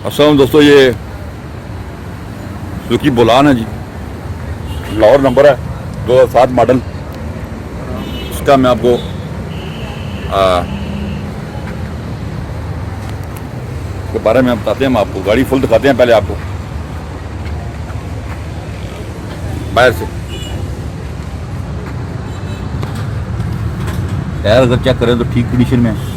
अस्सलाम दोस्तों, ये सुजुकी बोलान है जी, लाहौर नंबर है 2007 मॉडल। इसका मैं आपको के बारे में बताते हैं। हम आपको गाड़ी फुल दिखाते हैं। पहले आपको बाहर से टायर अगर चेक करें तो ठीक कंडीशन में है।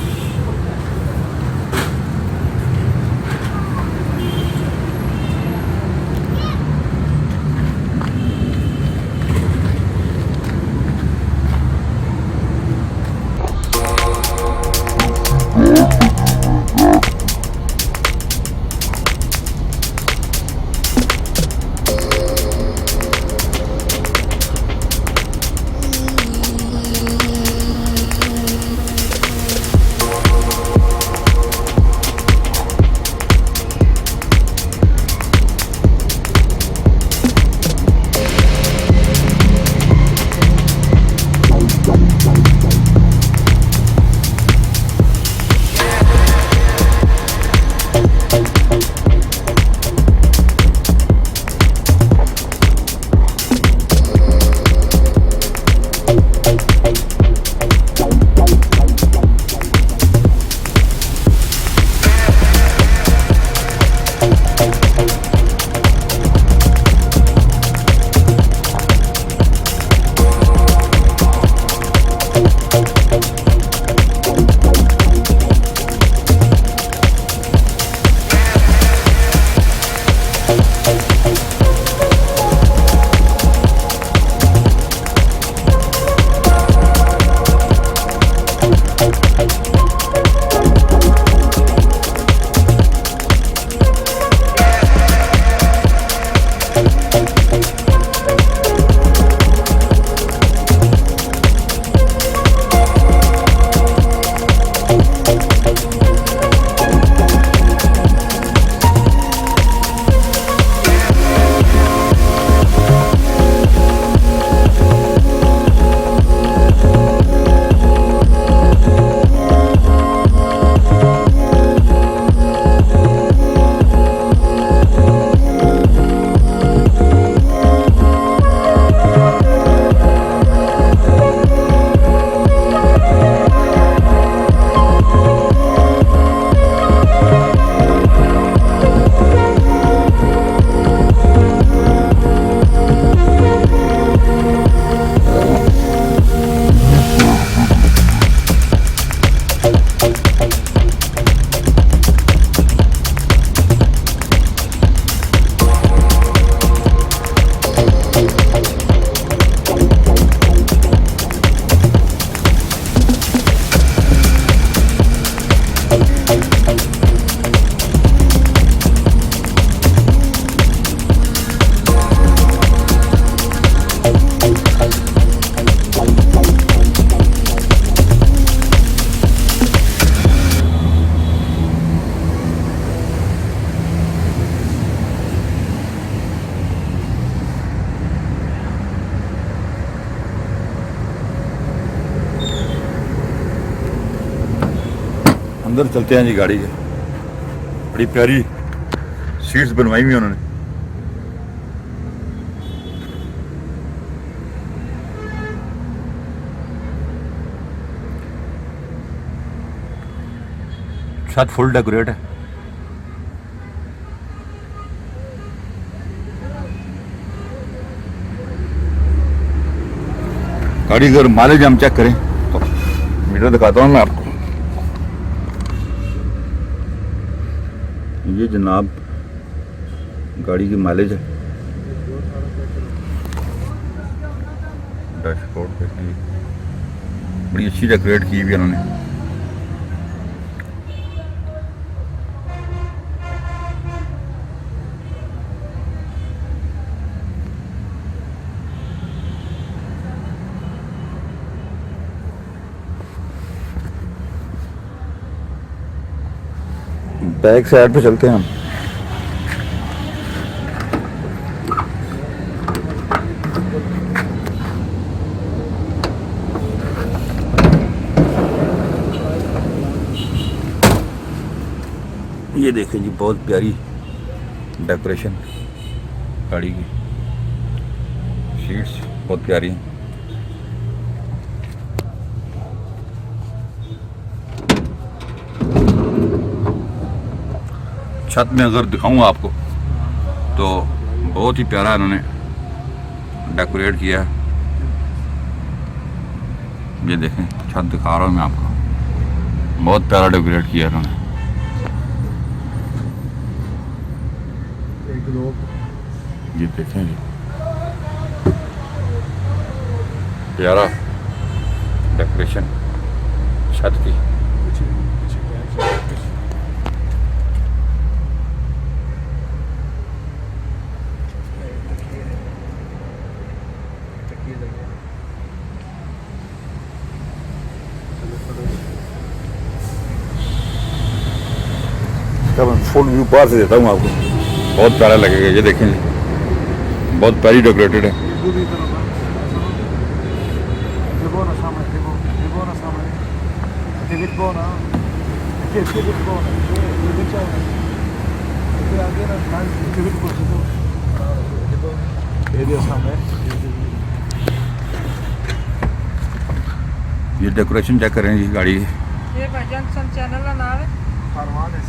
अंदर चलते हैं जी। गाड़ी के बड़ी प्यारी सीट्स बनवाई हुई उन्होंने। छत फुल डेकोरेट है। गाड़ी अगर माइलेज हम चेक करें तो मीटर दिखाता हूँ मैं आपको। ये जनाब गाड़ी की माइलेज है। डैशबोर्ड देखिए, बड़ी अच्छी डेकोरेट की हुई है उन्होंने। बैक साइड पे चलते हैं हम। ये देखें जी, बहुत प्यारी डेकोरेशन गाड़ी की, सीट्स बहुत प्यारी हैं। छत में अगर दिखाऊं आपको तो बहुत ही प्यारा इन्होंने डेकोरेट किया है। ये देखें, छत दिखा रहा हूँ मैं आपको, बहुत प्यारा डेकोरेट किया है इन्होंने। ये देखें जी, प्यारा डेकोरेशन छत की। फुल व्यू बाहर से देता हूँ आपको, बहुत प्यारा लगेगा। ये देखें, बहुत प्यारी डेकोरेटेड है। ये डेकोरेशन चेक करें जी गाड़ी की। ये भाईजान सन चैनल का नाम है फरमान है।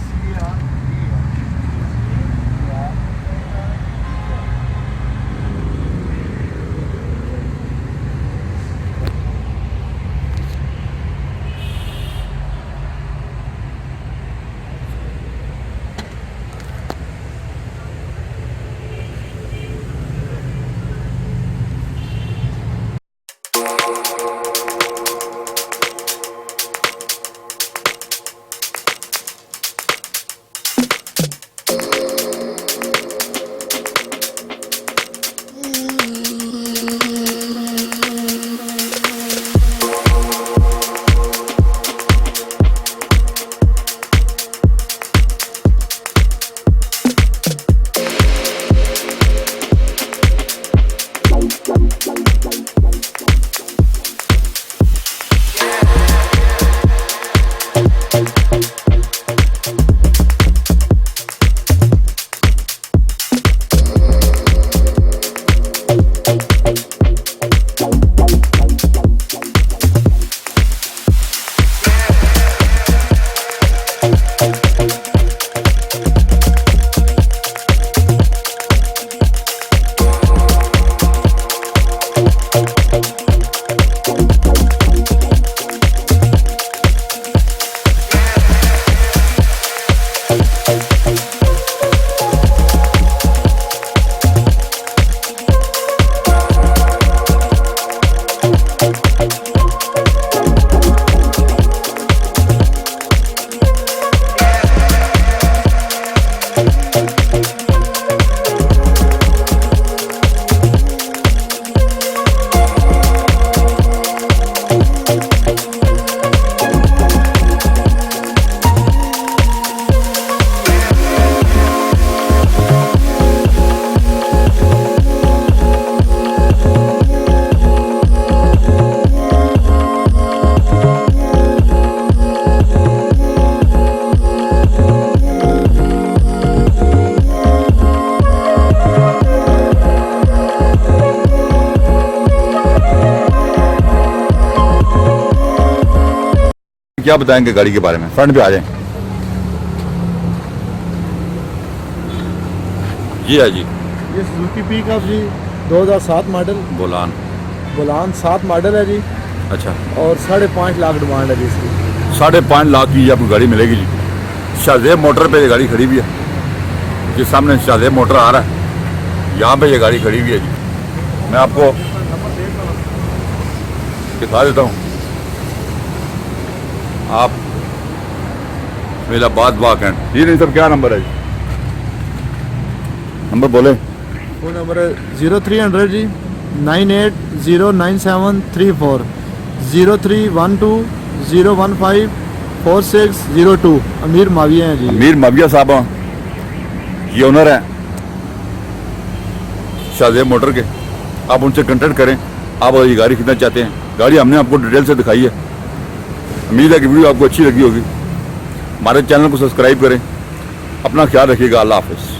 क्या बताएंगे गाड़ी के बारे में? फ्रंट पे आ जाएं। जी है जी, ये सुजुकी पिकअप जी 2007 मॉडल बोलान 7 मॉडल है जी। अच्छा, और 5.5 लाख डिमांड है जी इसकी। 5.5 लाख की आपको गाड़ी मिलेगी जी। सौदेव मोटर पे ये गाड़ी खड़ी हुई है, जिस सामने सौदेव मोटर आ रहा है यहाँ पे ये गाड़ी खड़ी हुई है जी। मैं आपको दिखा देता हूँ। आप इलाहाबाद वाकैंड जी। नहीं सर, क्या नंबर है जी? नंबर बोले। वो नंबर है 0300 जी 98097340 0312 015 4602। अमीर माविया हैं जी। अमीर माविया साहब ये ओनर हैं सौदेव मोटर के। आप उनसे कांटेक्ट करें। आप ये गाड़ी खरीदना चाहते हैं, गाड़ी हमने आपको डिटेल से दिखाई है। उम्मीद है कि वीडियो आपको अच्छी लगी होगी। हमारे चैनल को सब्सक्राइब करें अपना ख्याल रखिएगा। अल्लाह हाफिज़।